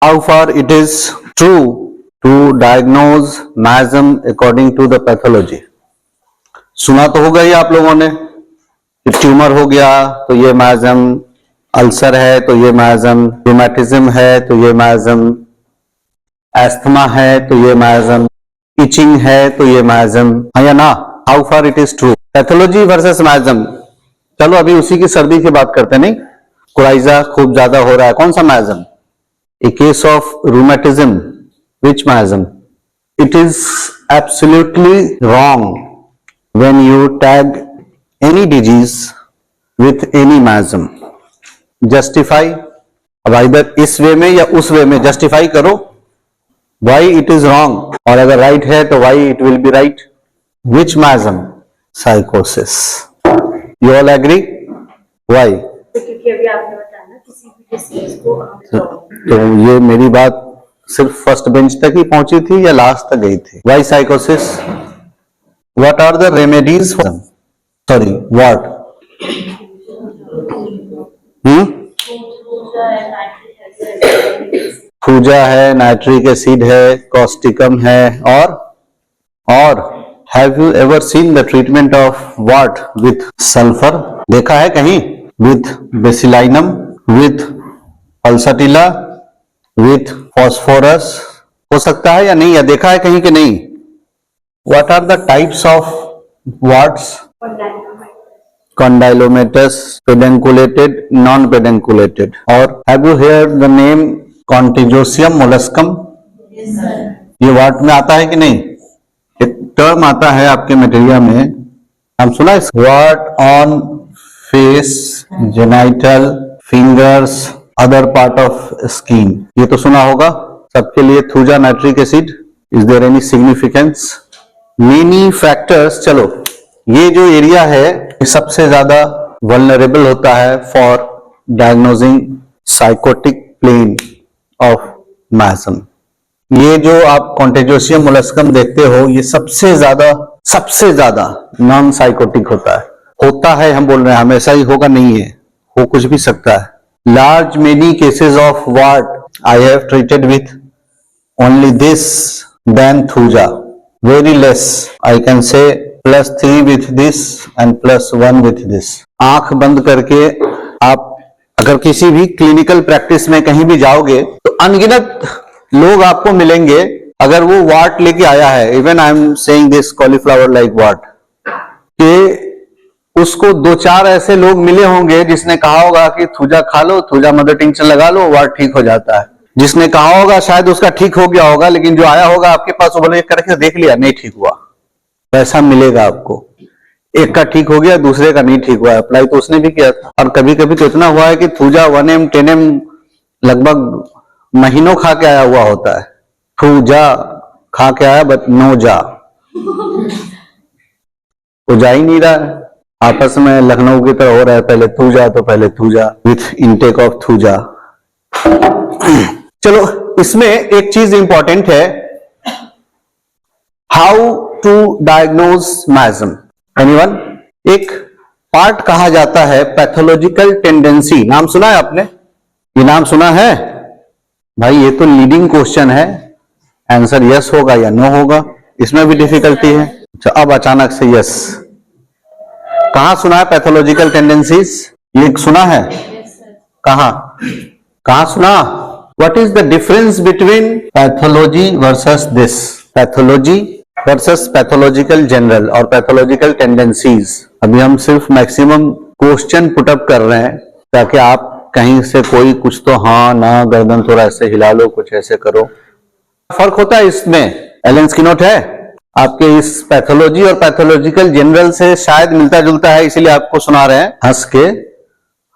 How far it is true to diagnose miasm according to the pathology? सुना तो होगा ही आप लोगों ने कि ट्यूमर हो गया तो ये miasm, अल्सर है तो ये miasm, रूमेटिज्म है तो ये miasm, एस्थमा है तो ये miasm, इचिंग है तो ये miasm, है या ना? How far it is true? Pathology versus miasm. चलो अभी उसी की सर्दी की बात करते नहीं, कोराइजा खूब ज्यादा हो रहा है, कौन सा miasm? A case of rheumatism, which miasm? It is absolutely wrong when you tag any disease with any miasm. Justify, अब either इस वे में या उस वे में justify करो why it is wrong, और अगर right है तो why it will be right. Which miasm? Psychosis. You all agree? Why? क्योंकि अभी आपने बताया ना किसी भी डिसीज को तो ये मेरी बात सिर्फ फर्स्ट बेंच तक ही पहुंची थी या लास्ट तक गई थी? Why psychosis? What are the remedies for them? Sorry, what? फूजा है, नाइट्रिक एसिड है, कॉस्टिकम है, और have you ever seen the treatment of wart with sulphur? देखा है कहीं? With bacillinum, with pulsatilla, with phosphorus, हो सकता है या नहीं? या देखा है कहीं कि नहीं? What are the types of warts? Condylomatous, pedunculated, non pedunculated. और have you heard the name contagiosum molluscum? ये व्हाट में आता है कि नहीं? एक टर्म आता है आपके मटेरिया में, हम सुना है व्हाट on face, genital, fingers, other part of skin. ये तो सुना होगा सबके लिए. Thuja nitric acid, is there any significance? Many factors. चलो ये जो एरिया है ये सबसे ज्यादा वल्नरेबल होता है for diagnosing sycotic plane of miasm. ये जो आप कॉन्टेजोसियम मोलस्कम देखते हो ये सबसे ज्यादा नॉन साइकोटिक होता है. हम बोल रहे हैं हमेशा ही होगा नहीं है, हो कुछ भी सकता है. Large many cases of what I have treated with only this than thuja. Very less. I can say +3 with this and +1 with this. आंख बंद करके आप अगर किसी भी क्लिनिकल प्रैक्टिस में कहीं भी जाओगे तो अनगिनत लोग आपको मिलेंगे अगर वो वाट लेके आया है. Even I am saying this cauliflower like what, कि उसको 2-4 ऐसे लोग मिले होंगे जिसने कहा होगा कि थूजा खा लो, थूजा मदर टिंक्चर लगा लो, वाट ठीक हो जाता है. जिसने कहा होगा शायद उसका ठीक हो गया होगा, लेकिन जो आया होगा आपके पास वो बोले करके देख लिया नहीं ठीक हुआ. पैसा मिलेगा आपको. एक का ठीक हो गया, दूसरे का नहीं ठीक हुआ. अप्लाई तो उसने भी किया था. और कभी कभी तो इतना हुआ है कि थूजा 1M 10M लगभग महीनों खा के आया हुआ होता है. थूजा खा के आया बट नो जा, वो जा ही नहीं रहा है. आपस में लखनऊ की तरह हो रहा है, पहले थूजा तो पहले thuja with intake of thuja. चलो इसमें एक चीज इंपॉर्टेंट है, how to diagnose miasm. Anyone? एक पार्ट कहा जाता है पैथोलॉजिकल टेंडेंसी. नाम सुना है आपने? ये नाम सुना है भाई? ये तो लीडिंग क्वेश्चन है. आंसर यस होगा या नो होगा, इसमें भी डिफिकल्टी है. अब अचानक से यस. कहां सुना है पैथोलॉजिकल टेंडेंसीज? ये सुना है? कहां सुना? What is the difference between pathology versus this? Pathology versus pathological general और पैथोलॉजिकल टेंडेंसीज. अभी हम सिर्फ मैक्सिमम क्वेश्चन पुटअप कर रहे हैं ताकि आप कहीं से कोई कुछ तो हाँ ना, गर्दन थोड़ा ऐसे हिला लो, कुछ ऐसे करो. फर्क होता है इसमें. एलन स्किनोट है आपके इस पैथोलॉजी और पैथोलॉजिकल जनरल से शायद मिलता जुलता है, इसीलिए आपको सुना रहे हैं. हंस के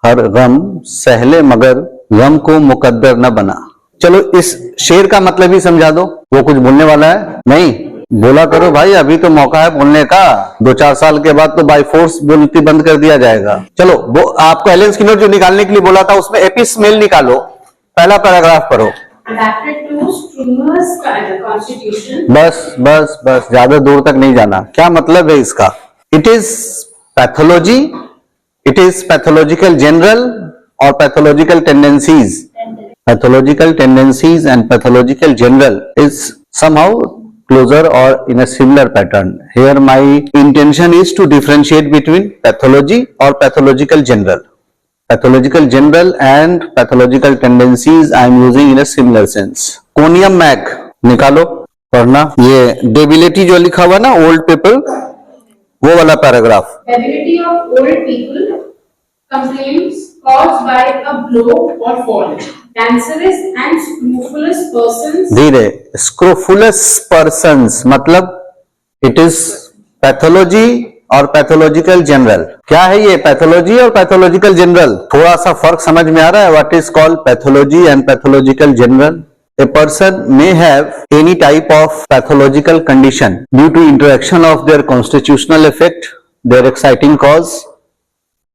हर गम सहले मगर गम को मुकद्दर न बना. चलो इस शेर का मतलब ही समझा दो. वो कुछ बोलने वाला है? नहीं बोला करो भाई, अभी तो मौका है बोलने का. 2-4 साल के बाद तो बाय फोर्स बोलती बंद कर दिया जाएगा. चलो वो आपको एलन स्किनर जो निकालने के लिए बोला था उसमें एपिस्मेल निकालो. पहला पैराग्राफ पढ़ो. बस ज्यादा दूर तक नहीं जाना. क्या मतलब है इसका? It is pathology, it is pathological general और pathological tendencies. pathological tendencies and pathological general is somehow closer or in a similar pattern. Here my intention is to differentiate between pathology or pathological general. Pathological general and pathological tendencies I am using in a similar sense. Conium Mac निकालो पढ़ना, ये debility जो लिखा हुआ ना old people, वो वाला paragraph. Debility of old people, complaints caused by a blow or fall. Cancerous and scrofulous persons. धीरे, scrofulous persons मतलब it is pathology और पैथोलॉजिकल जनरल. क्या है ये पैथोलॉजी और पैथोलॉजिकल जनरल? थोड़ा सा फर्क समझ में आ रहा है? What is called pathology and pathological general? A person may have any type of pathological condition due to interaction of their constitutional effect, their exciting cause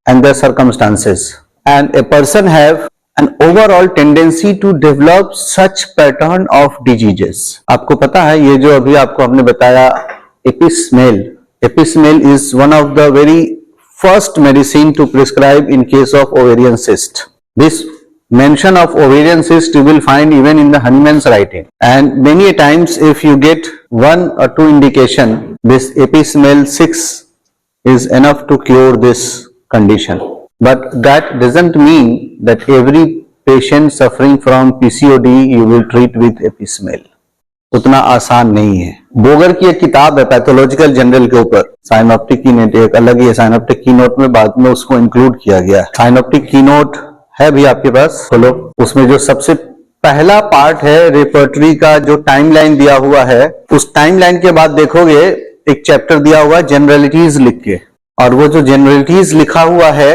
and their circumstances. And a person have an overall tendency to develop such pattern of diseases. आपको पता है ये जो अभी आपको हमने बताया एपिस्मेल. Epismale is one of the very first medicine to prescribe in case of ovarian cyst. This mention of ovarian cyst you will find even in the Hahnemann's writing. And many a times if you get one or two indication, this Epismale 6 is enough to cure this condition. But that doesn't mean that every patient suffering from PCOD you will treat with Epismale. उतना आसान नहीं है. बोगर की एक किताब है pathological general के ऊपर, साइनोप्टिक कीनोट, एक अलग ही है. साइनोप्टिक कीनोट में बाद में उसको इंक्लूड किया गया है. साइनोप्टिक कीनोट है भी आपके पास, खोलो. उसमें जो सबसे पहला पार्ट है रेपर्टरी का, जो टाइमलाइन दिया हुआ है, उस टाइमलाइन के बाद देखोगे एक चैप्टर दिया हुआ है जनरलिटीज लिख के. और वो जो जनरलिटीज लिखा हुआ है,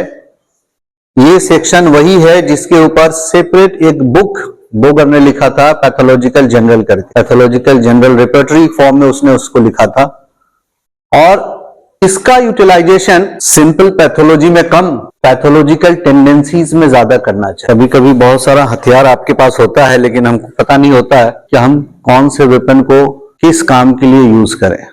ये सेक्शन वही है जिसके ऊपर सेपरेट एक बुक बोगर ने लिखा था पैथोलॉजिकल जनरल करके. पैथोलॉजिकल जनरल रेपर्टरी फॉर्म में उसने उसको लिखा था. और इसका यूटिलाइजेशन सिंपल पैथोलॉजी में कम, पैथोलॉजिकल टेंडेंसीज में ज्यादा करना चाहिए. कभी कभी बहुत सारा हथियार आपके पास होता है लेकिन हमको पता नहीं होता है कि हम कौन से वेपन को किस काम के लिए यूज करें.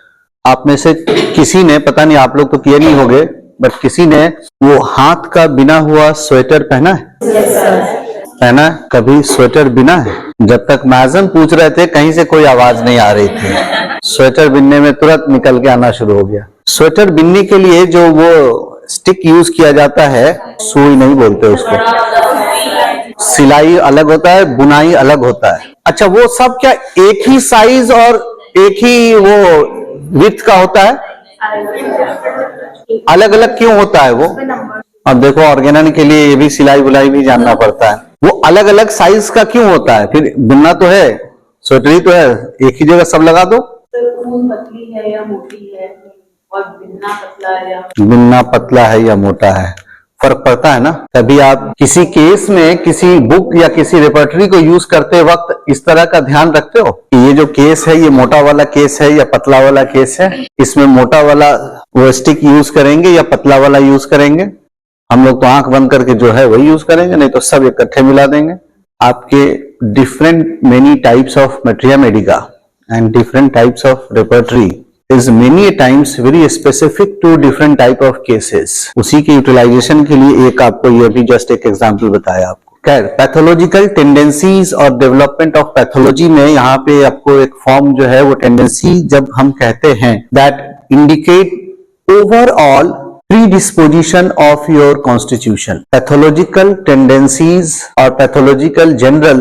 आप में से किसी ने, पता नहीं आप लोग तो किए नहीं होंगे, बट किसी ने वो हाथ का बिना हुआ स्वेटर पहना है? पहना? कभी स्वेटर बिना है? जब तक मैजम पूछ रहे थे कहीं से कोई आवाज नहीं आ रही थी. स्वेटर बिनने में तुरंत निकल के आना शुरू हो गया. स्वेटर बिनने के लिए जो वो स्टिक यूज किया जाता है, सुई नहीं बोलते उसको, सिलाई अलग होता है, बुनाई अलग होता है. अच्छा, वो सब क्या एक ही साइज और एक ही वो विड्थ का होता है? अलग अलग क्यों होता है वो? अब देखो ऑर्गेनन के लिए ये भी सिलाई बुलाई भी जानना पड़ता है. वो अलग अलग साइज का क्यों होता है? फिर बुनना तो है, स्वेटरी तो है, एक ही जगह सब लगा दो. ऊन पतली है या मोटी है, और बिनना पतला है या मोटा है, फर्क पड़ता है ना. तभी आप किसी केस में किसी बुक या किसी रेपर्टरी को यूज करते वक्त इस तरह का ध्यान रखते हो कि ये जो केस है ये मोटा वाला केस है या पतला वाला केस है, इसमें मोटा वाला वो स्टिक यूज करेंगे या पतला वाला यूज करेंगे. हम लोग तो आंख बंद करके जो है वही यूज करेंगे, नहीं तो सब इकट्ठे मिला देंगे. आपके different many types of materia Medica and different types of repertory is many times very specific to different type of cases. उसी के यूटिलाइजेशन के लिए एक आपको ये भी जस्ट एक एग्जांपल बताया आपको. खैर, पैथोलॉजिकल टेंडेंसीज और डेवलपमेंट ऑफ पैथोलॉजी में यहाँ पे आपको एक फॉर्म जो है वो टेंडेंसी जब हम कहते हैं that indicate overall predisposition of your constitution. Pathological tendencies or pathological general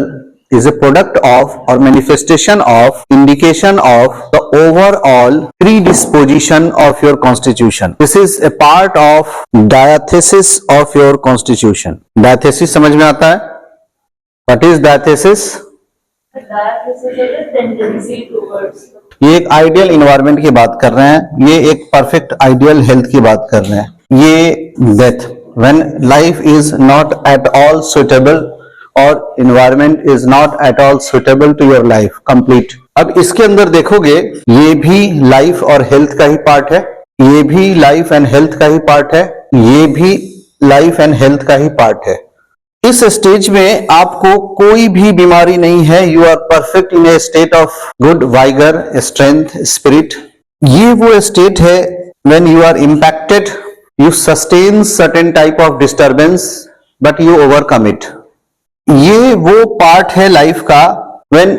is a product of or manifestation of indication of the overall predisposition of your constitution. This is a part of diathesis of your constitution. Diathesis समझ में आता है? What is diathesis? Diathesis is a tendency towards. ये एक ideal environment की बात कर रहे हैं, ये एक परफेक्ट आइडियल हेल्थ की बात कर रहे हैं. ये death, when life is not at all suitable और environment is not at all suitable to your life complete. अब इसके अंदर देखोगे ये भी लाइफ और हेल्थ का ही पार्ट है, ये भी लाइफ एंड हेल्थ का ही पार्ट है, ये भी लाइफ एंड हेल्थ का ही पार्ट है. इस स्टेज में आपको कोई भी बीमारी नहीं है. You are perfect in a state of good vigour, strength, spirit. ये वो स्टेट है when you are impacted, you sustain certain type of disturbance but you overcome it. ये वो पार्ट है लाइफ का when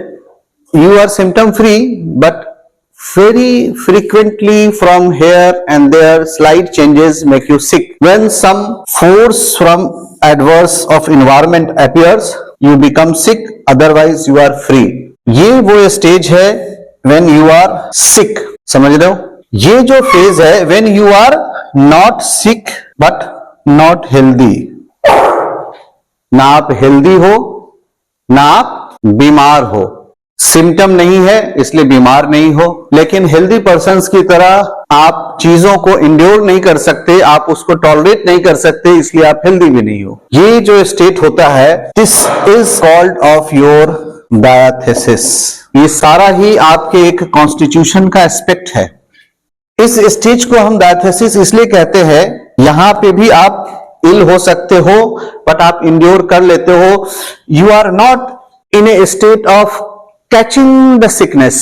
you are symptom free, but very frequently from here and there slight changes make you sick. When some force from adverse of environment appears, you become sick, otherwise you are free. ये वो stage है when you are sick. समझ रहे हो? ये जो phase है when you are not sick but not healthy. ना आप हेल्दी हो ना आप बीमार हो, सिम्टम नहीं है इसलिए बीमार नहीं हो, लेकिन हेल्दी पर्सन्स की तरह आप चीजों को इंड्योर नहीं कर सकते, आप उसको टॉलरेट नहीं कर सकते, इसलिए आप हेल्दी भी नहीं हो। ये जो स्टेट होता है, this is called off your diathesis. ये सारा ही आपके एक कॉन्स्टिट्यूशन का एस्पेक्ट है। इस स्टेज को हम डायथेसिस इसलिए कहते हैं, यहां पे भी आप इल हो सकते हो बट आप इंड्योर कर लेते हो। You are not in a state of catching the sickness.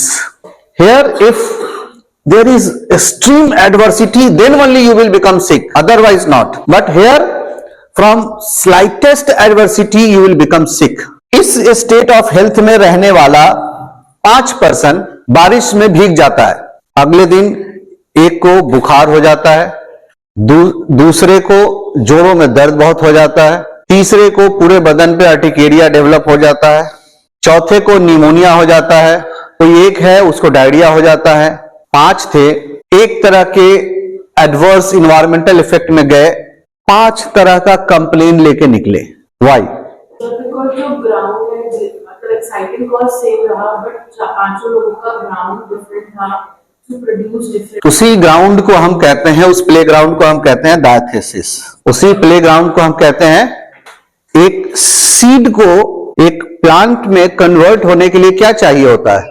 Here, if there is extreme adversity, then only you will become sick, otherwise not. But here, from slightest adversity, you will become sick. इस state of health में रहने वाला 5% बारिश में भीग जाता है, अगले दिन एक को बुखार हो जाता है, दूसरे को जोड़ों में दर्द बहुत हो जाता है, तीसरे को पूरे बदन पे अर्टिकेरिया डेवलप हो जाता है, चौथे को निमोनिया हो जाता है, कोई एक है उसको डायरिया हो जाता है, 5 थे एक तरह के एडवर्स इन्वायरमेंटल इफेक्ट में गए, 5 तरह का कंप्लेन लेके निकले। व्हाई? बिकॉज़ जो ग्राउंड है मतलब एक्साइटिंग कॉज सेम रहा, बट पांचों लोगों का ग्राउंड डिफरेंट था टू प्रोड्यूस डिफरेंट। उसी ग्राउंड को हम कहते हैं, उस प्ले ग्राउंड को हम कहते हैं डायथेसिस। उसी प्ले ग्राउंड को हम कहते हैं, एक सीड को एक प्लांट में कन्वर्ट होने के लिए क्या चाहिए होता है?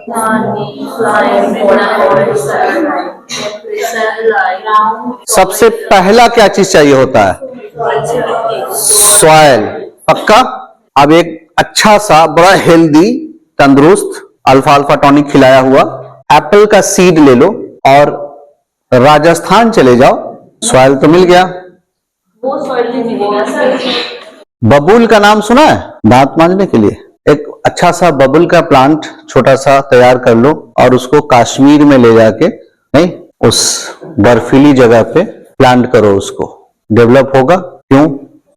सबसे पहला क्या चीज चाहिए होता है? सॉइल। पक्का? अब एक अच्छा सा बड़ा हेल्दी तंदुरुस्त अल्फा टॉनिक खिलाया हुआ एप्पल का सीड ले लो और राजस्थान चले जाओ, सॉइल तो मिल गया। वो सॉइल नहीं मिलेगा सर। बबूल का नाम सुना है? दांत मांजने के लिए एक अच्छा सा बबूल का प्लांट छोटा सा तैयार कर लो और उसको कश्मीर में ले जाके, नहीं, उस बर्फीली जगह पे प्लांट करो, उसको डेवलप होगा। क्यों?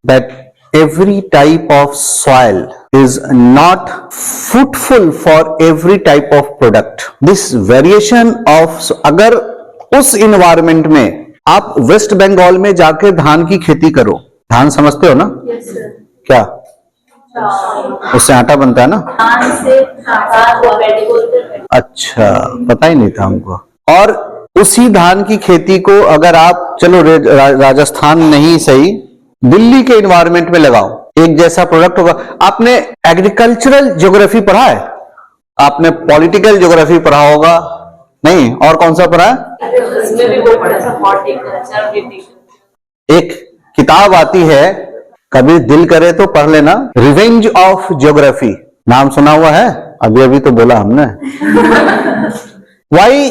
That every type of soil is not fruitful for every type of product. This variation of, अगर उस इन्वायरमेंट में आप वेस्ट बंगाल में जाके धान की खेती करो, धान समझते हो ना? Yes sir. क्या उससे आटा बनता है ना? धान से आटा पैडी बोलते हैं। अच्छा, पता ही नहीं था हमको। और उसी धान की खेती को अगर आप चलो राजस्थान नहीं सही, दिल्ली के इन्वायरमेंट में लगाओ, एक जैसा प्रोडक्ट होगा। आपने एग्रीकल्चरल ज्योग्राफी पढ़ा है? आपने पॉलिटिकल ज्योग्राफी पढ़ा होगा? नहीं, और कौन सा पढ़ा है? इसमें भी वो पढ़ा था हॉर्टिकल्चर। एक किताब आती है, कभी दिल करे तो पढ़ लेना, रिवेंज ऑफ ज्योग्राफी। नाम सुना हुआ है? अभी अभी तो बोला हमने। Why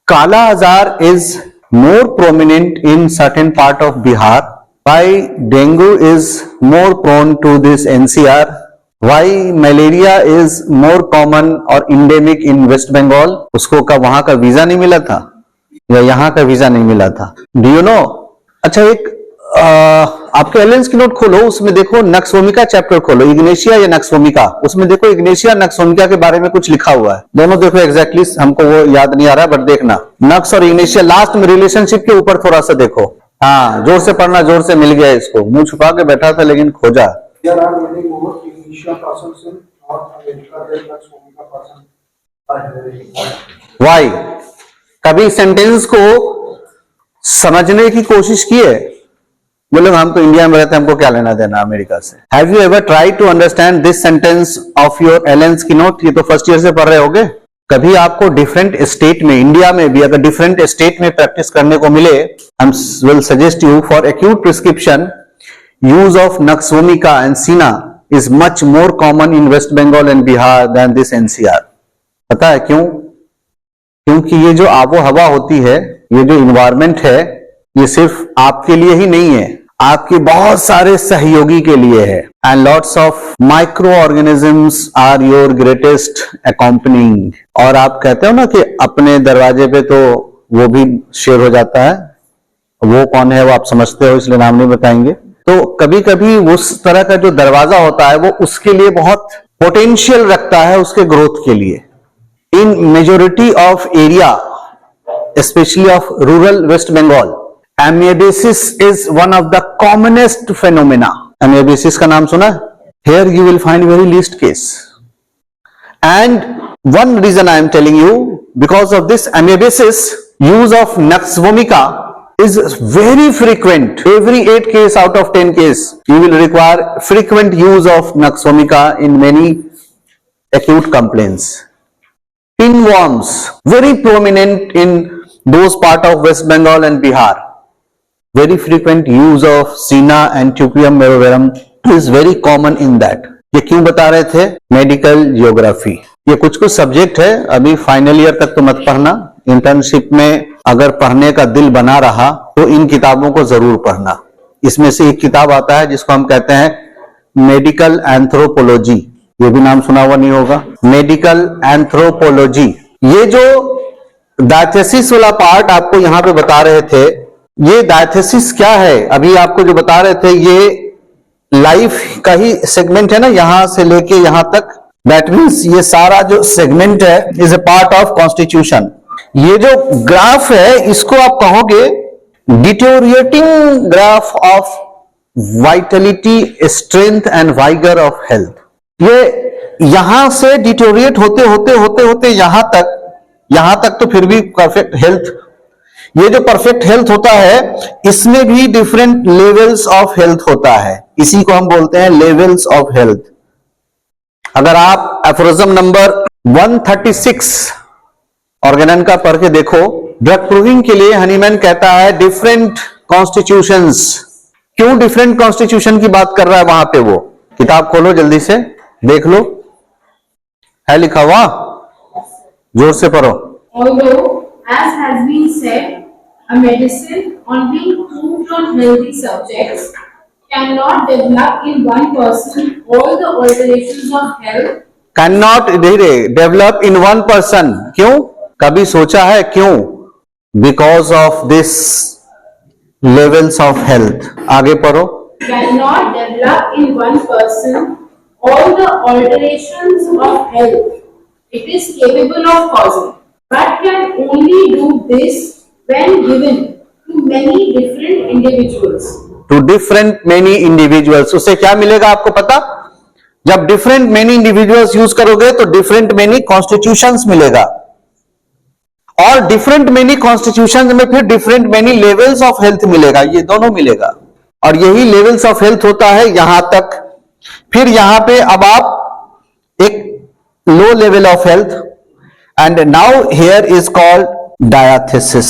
kala azar is more prominent in certain part of Bihar, why dengue is more prone to this NCR, why malaria is more common और इंडेमिक इन वेस्ट बंगाल। उसको का वहां का वीजा नहीं मिला था या यहाँ का वीजा नहीं मिला था? Do you know? अच्छा, एक आपके एलियंस की नोट खोलो, उसमें देखो नक्सोमिका चैप्टर खोलो, इग्नेशिया या नक्सोमिका, उसमें देखो इग्नेशिया नक्सोमिका के बारे में कुछ लिखा हुआ है। दोनों देखो एग्जैक्टली, हमको वो याद नहीं आ रहा, बट देखना नक्स और इग्नेशिया लास्ट में रिलेशनशिप के ऊपर थोड़ा सा देखो। हाँ, जोर से पढ़ना, जोर से मिल गया इसको। मुंह छुपा के बैठा था लेकिन खोजा। वाई? कभी सेंटेंस को समझने की कोशिश की है? बोले हम तो इंडिया में रहते हैं, हमको क्या लेना देना अमेरिका से। Have you ever try to understand this sentence of your Allen's keynote? ये तो फर्स्ट ईयर से पढ़ रहे होगे। कभी आपको डिफरेंट स्टेट में, इंडिया में भी अगर डिफरेंट स्टेट में प्रैक्टिस करने को मिले, I will suggest you for acute prescription, use of nux vomica and cina is much more common in West Bengal and Bihar than this NCR. पता है क्यों? क्योंकि ये जो आबो हवा होती है, ये जो इन्वायरमेंट है, ये सिर्फ आपके लिए ही नहीं है, आपके बहुत सारे सहयोगी के लिए है। And lots of micro organisms are your greatest accompanying. और आप कहते हो ना कि अपने दरवाजे पे तो वो भी शेर हो जाता है, वो कौन है वो आप समझते हो, इसलिए नाम नहीं बताएंगे। तो कभी कभी उस तरह का जो दरवाजा होता है वो उसके लिए बहुत पोटेंशियल रखता है उसके ग्रोथ के लिए। In majority of area, especially of rural West Bengal, amoebiasis is one of the commonest phenomena. Amoebiasis का नाम सुना? Here you will find very least case. And one reason I am telling you, because of this amoebiasis, use of Nux vomica is very frequent. Every 8 case out of 10 case, you will require frequent use of Nux vomica in many acute complaints. Pinworms, very prominent in those part of West Bengal and Bihar. Very frequent use of Sina and Tupium meroverum is very common in that. ये क्यों बता रहे थे? Medical geography. ये कुछ कुछ subject है, अभी फाइनल ईयर तक तो मत पढ़ना। इंटर्नशिप में अगर पढ़ने का दिल बना रहा तो इन किताबों को जरूर पढ़ना। इसमें से एक किताब आता है जिसको हम कहते हैं मेडिकल एंथ्रोपोलॉजी। ये भी नाम सुना हुआ नहीं होगा, मेडिकल एंथ्रोपोलॉजी। ये जो डायथेसिस वाला पार्ट आपको यहां पे बता रहे थे, ये डायथेसिस क्या है अभी आपको जो बता रहे थे, ये लाइफ का ही सेगमेंट है ना, यहां से लेके यहां तक। दैट मीन्स ये सारा जो सेगमेंट है is a part of constitution. ये जो ग्राफ है इसको आप कहोगे deteriorating graph of Vitality, strength and vigour of health. ये यहां से डिटोरिएट होते होते होते होते यहां तक तो फिर भी परफेक्ट हेल्थ। ये जो परफेक्ट हेल्थ होता है इसमें भी डिफरेंट लेवल्स ऑफ हेल्थ होता है, इसी को हम बोलते हैं लेवल्स ऑफ हेल्थ। अगर आप एफोरिज्म नंबर 136 ऑर्गेनन का पढ़ के देखो, ड्रग प्रूविंग के लिए हनीमैन कहता है डिफरेंट कॉन्स्टिट्यूशंस। क्यों डिफरेंट कॉन्स्टिट्यूशन की बात कर रहा है वहां पे? वो किताब खोलो जल्दी से, देख लो, है लिखा हुआ, जोर से पढ़ो। Although, as has been said, a medicine on being proved on healthy subjects cannot develop in one person all the alterations of health. Cannot develop in one person. क्यों? कभी सोचा है क्यों? Because of this levels of health. आगे पढ़ो। Cannot develop in one person all the alterations of health it is capable of causing, but can only do this when given to many different individuals. To different many individuals. उससे क्या मिलेगा आपको पता? जब different many individuals use करोगे तो different many constitutions मिलेगा, और different many constitutions में फिर different many levels of health मिलेगा, ये दोनों मिलेगा। और यही levels of health होता है यहां तक। फिर यहां पे अब आप एक low level of health, and now here is called diathesis,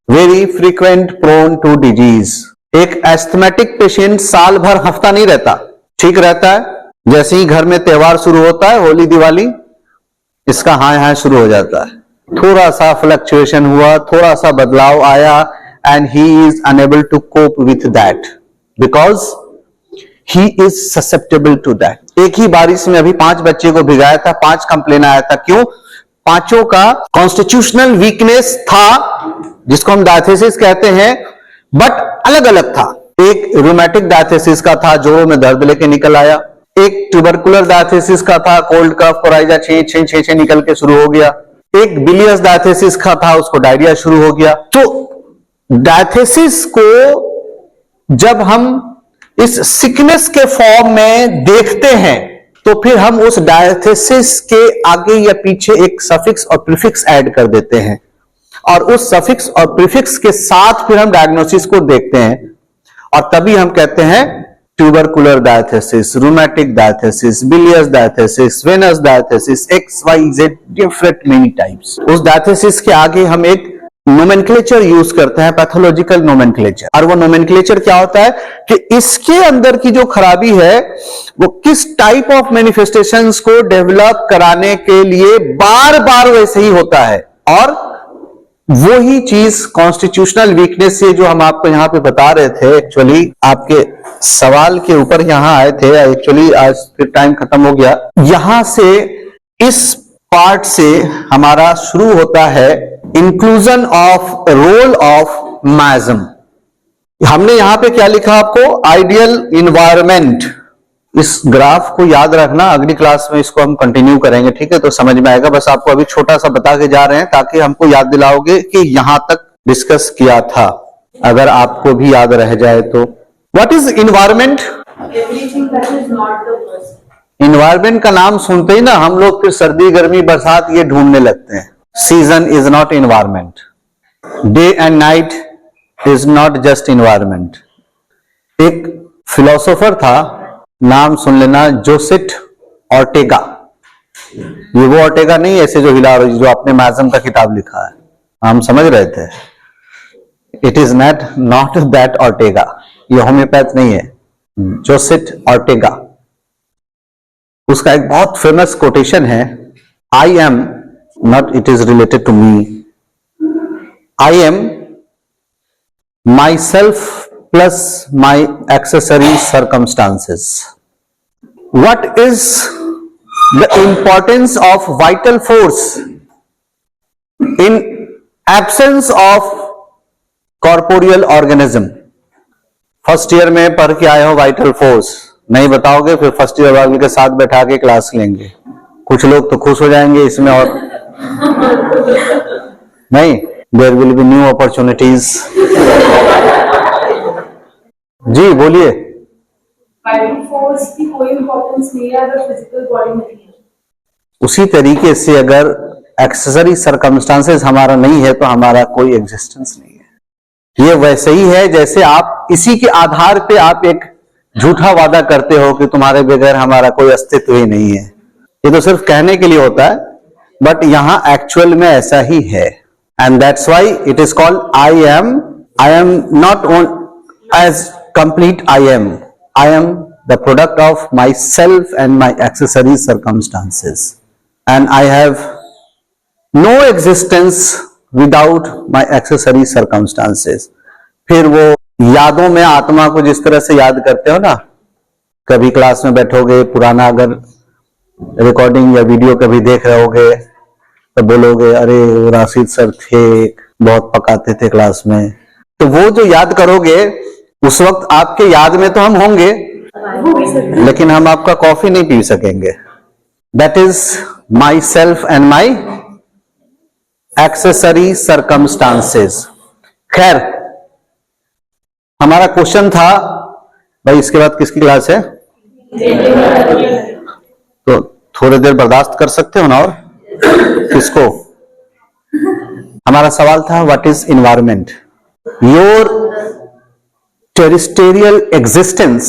very frequent, prone to disease. एक एस्थमेटिक पेशेंट साल भर हफ्ता नहीं रहता, ठीक रहता है, जैसे ही घर में त्योहार शुरू होता है, होली दिवाली, इसका हाय हाय शुरू हो जाता है। थोड़ा सा फ्लक्चुएशन हुआ, थोड़ा सा बदलाव आया, and he is unable to cope with that because he is susceptible to that. एक ही बारिश में अभी 5 बच्चे को भिगाया था, 5 कंप्लेन आया था। क्यों? पांचों का कॉन्स्टिट्यूशनल वीकनेस था, जिसको हम डायथेसिस कहते हैं, बट अलग अलग था। एक रूमेटिक डायथेसिस का था, जोड़ों में दर्द लेके निकल आया। एक ट्यूबरकुलर डायथेसिस का था, कोल्ड कफ कोराइजा छे निकल के शुरू हो गया। एक बिलियस डायथेसिस का था, उसको डायरिया शुरू हो गया। तो डायथेसिस को जब हम इस सिकनेस के फॉर्म में देखते हैं तो फिर हम उस डायथेसिस के आगे या पीछे एक सफिक्स और प्रीफिक्स ऐड कर देते हैं, और उस सफिक्स और प्रीफिक्स के साथ फिर हम डायग्नोसिस को देखते हैं, और तभी हम कहते हैं tubercular diathesis, rheumatic diathesis, bilious diathesis, venous diathesis, XYZ, different many types. उस डायथेसिस के आगे हम एक नोमेनक्लेचर यूज करते हैं, पैथोलॉजिकल नोमेनक्लेचर। और वो नोमेनक्लेचर क्या होता है कि इसके अंदर की जो खराबी है वो किस टाइप ऑफ मैनिफेस्टेशंस को डेवलप कराने के लिए बार बार वैसे ही होता है, और वो ही चीज कॉन्स्टिट्यूशनल वीकनेस से जो हम आपको यहां पे बता रहे थे, एक्चुअली आपके सवाल के ऊपर यहां आए थे, एक्चुअली आज फिर टाइम खत्म हो गया। यहां से इस पार्ट से हमारा शुरू होता है इंक्लूजन ऑफ रोल ऑफ मैज़म। हमने यहां पे क्या लिखा आपको, आइडियल इन्वायरमेंट। इस ग्राफ को याद रखना, अगली क्लास में इसको हम कंटिन्यू करेंगे, ठीक है, तो समझ में आएगा। बस आपको अभी छोटा सा बता के जा रहे हैं ताकि हमको याद दिलाओगे कि यहां तक डिस्कस किया था, अगर आपको भी याद रह जाए तो। What is environment? Everything that is not the person. Environment का नाम सुनते ही ना हम लोग फिर सर्दी गर्मी बरसात ये ढूंढने लगते हैं। Season is not environment, day and night is not just environment. एक फिलोसोफर था, नाम सुन लेना, जोसेफ ऑर्टेगा। ये वो ऑर्टेगा नहीं ऐसे जो हिला रही, जो आपने मैज़म का किताब लिखा है, हम समझ रहे थे। It is not that Ortega, ये होम्योपैथ नहीं है, जोसेफ ऑर्टेगा। उसका एक बहुत फेमस कोटेशन है, I am not, it is related to me, I am myself plus my accessory circumstances. What is the importance of vital force in absence of corporeal organism? First year में पढ़ के आए हो vital force, नहीं बताओगे फिर first year वाले के साथ बैठा के क्लास लेंगे। कुछ लोग तो खुश हो जाएंगे इसमें, और नहीं, there will be new opportunities. जी बोलिए। वाइटल फोर्स की कोई इंपॉर्टेंस नहीं है अगर फिजिकल बॉडी नहीं है। उसी तरीके से अगर एक्सेसरी सर्कमस्टांसेस हमारा नहीं है तो हमारा कोई एग्जिस्टेंस नहीं है। ये वैसे ही है जैसे आप इसी के आधार पे आप एक झूठा वादा करते हो कि तुम्हारे बगैर हमारा कोई अस्तित्व ही नहीं है। ये तो सिर्फ कहने के लिए होता है, बट यहां एक्चुअल में ऐसा ही है। And that's why it is called I am not as complete I am the product of myself and my accessory circumstances, and I have no existence without my accessory circumstances। फिर वो यादों में आत्मा को जिस तरह से याद करते हो ना, कभी क्लास में बैठोगे, पुराना अगर रिकॉर्डिंग या वीडियो कभी देख रहे होगे तो बोलोगे अरे वो राशिद सर थे, बहुत पकाते थे क्लास में। तो वो जो याद करोगे उस वक्त आपके याद में तो हम होंगे, लेकिन हम आपका कॉफी नहीं पी सकेंगे। That is my self and my accessory circumstances. खैर, हमारा क्वेश्चन था भाई इसके बाद किसकी क्लास है, तो थोड़ी देर बर्दाश्त कर सकते हो ना। और किसको? हमारा सवाल था what is environment. Your terrestrial existence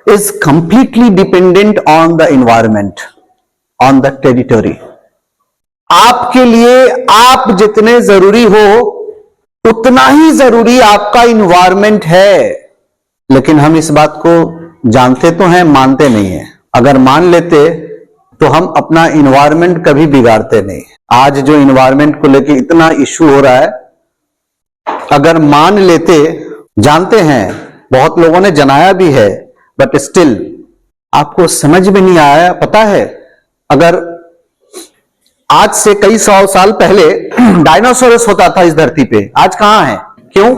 is completely dependent on the environment, on the territory। आपके लिए आप जितने जरूरी हो उतना ही जरूरी आपका इन्वायरमेंट है, लेकिन हम इस बात को जानते तो हैं, मानते नहीं है। अगर मान लेते तो हम अपना इन्वायरमेंट कभी बिगाड़ते नहीं। आज जो इन्वायरमेंट को लेके इतना इश्यू हो रहा है, अगर मान लेते, जानते हैं बहुत लोगों ने जनाया भी है, बट स्टिल आपको समझ में नहीं आया। पता है, अगर आज से कई 100 साल पहले डायनासोरस होता था इस धरती पे, आज कहां है? क्यों?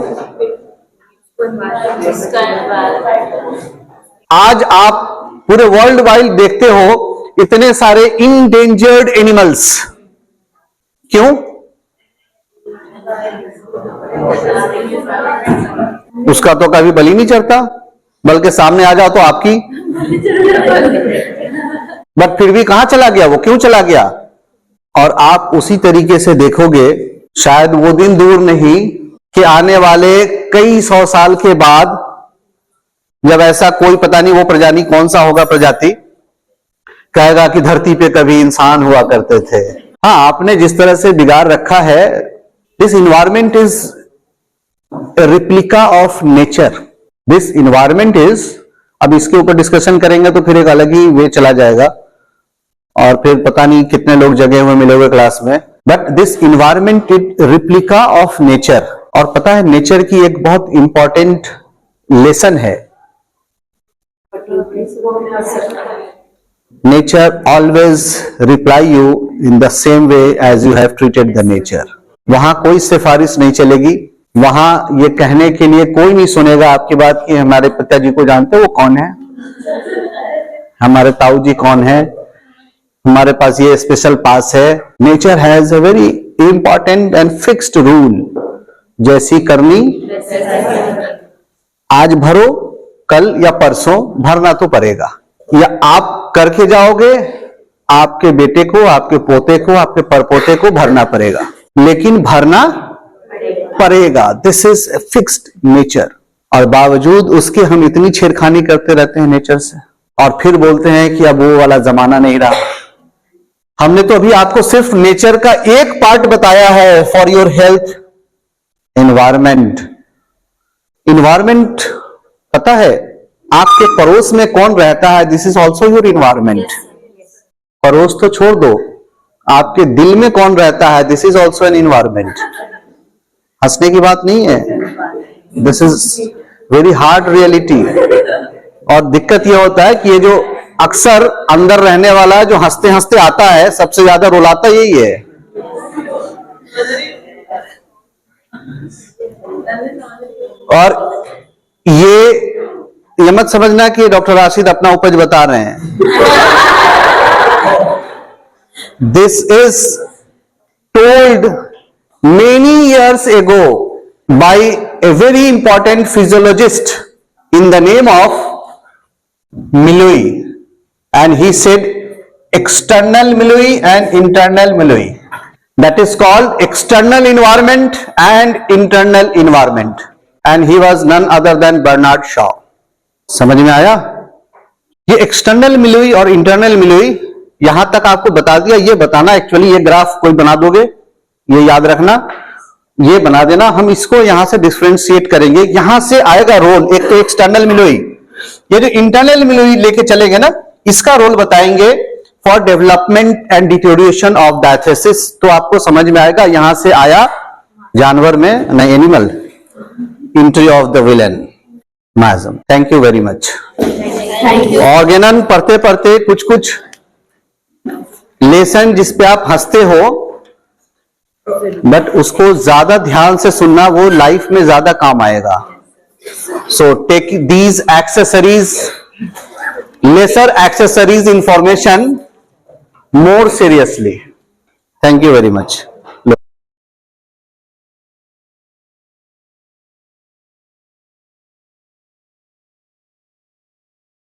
आज आप पूरे वर्ल्ड वाइड देखते हो इतने सारे इंडेंजर्ड एनिमल्स, क्यों? उसका तो कभी बलि नहीं चढ़ता, बल्कि सामने आ जाओ तो आपकी। बट फिर भी कहां चला गया वो, क्यों चला गया? और आप उसी तरीके से देखोगे, शायद वो दिन दूर नहीं कि आने वाले कई 100 साल के बाद जब ऐसा कोई, पता नहीं वो प्रजाति कौन सा होगा, प्रजाति कहेगा कि धरती पे कभी इंसान हुआ करते थे। हाँ, आपने जिस तरह से बिगाड़ रखा है, this environment is replica of nature. This environment is, अब इसके ऊपर डिस्कशन करेंगे तो फिर एक अलग ही वे चला जाएगा, और फिर पता नहीं कितने लोग जगे हुए मिले हुए क्लास में, but this environment is replica of nature. और पता है नेचर की एक बहुत इंपॉर्टेंट लेसन है, nature always reply you in the same way as you have treated the nature. वहां कोई सिफारिश नहीं चलेगी, वहां ये कहने के लिए कोई नहीं सुनेगा आपकी बात कि हमारे पिताजी को जानते हो वो कौन है, हमारे ताऊ जी कौन है, हमारे पास ये स्पेशल पास है। Nature has a very important and fixed rule, जैसी करनी आज भरो, कल या परसों भरना तो पड़ेगा, या आप करके जाओगे, आपके बेटे को, आपके पोते को, आपके परपोते को भरना पड़ेगा, लेकिन भरना पड़ेगा। This is fixed nature. और बावजूद उसके हम इतनी छेड़खानी करते रहते हैं नेचर से, और फिर बोलते हैं कि अब वो वाला जमाना नहीं रहा। हमने तो अभी आपको सिर्फ नेचर का एक पार्ट बताया है for your health. Environment, environment पता है आपके पड़ोस में कौन रहता है, this is also your environment. पड़ोस तो छोड़ दो, आपके दिल में कौन रहता है, this is also an environment. हंसने की बात नहीं है, this is very hard reality. और दिक्कत यह होता है कि ये जो अक्सर अंदर रहने वाला है, जो हंसते हंसते आता है, सबसे ज्यादा रुलाता यही है। और ये मत समझना कि डॉक्टर राशिद अपना उपज बता रहे हैं। This is told many years ago by a very important physiologist in the name of Milui, and he said external Milui and internal Milui. That is called external environment and internal environment, and he was none other than Bernard Shaw. समझ में आया? ये external मिलुई और internal मिलुई यहां तक आपको बता दिया। ये बताना एक्चुअली, ये ग्राफ कोई बना दोगे, ये याद रखना, ये बना देना, हम इसको यहां से डिफरेंशिएट करेंगे, यहां से आएगा रोल। एक तो एक्सटर्नल मिलुई, ये जो इंटरनल मिलुई लेके चलेंगे ना, इसका रोल बताएंगे for development and deterioration of diathesis. तो आपको समझ में आएगा, यहां से आया जानवर में, नहीं animal, entry of the villain miasm. Thank you very much. Organon पढ़ते पढ़ते कुछ कुछ लेसन जिसपे आप हंसते हो, बट उसको ज्यादा ध्यान से सुनना, वो लाइफ में ज्यादा काम आएगा। So take these accessories, lesser accessories information more seriously. Thank you very much.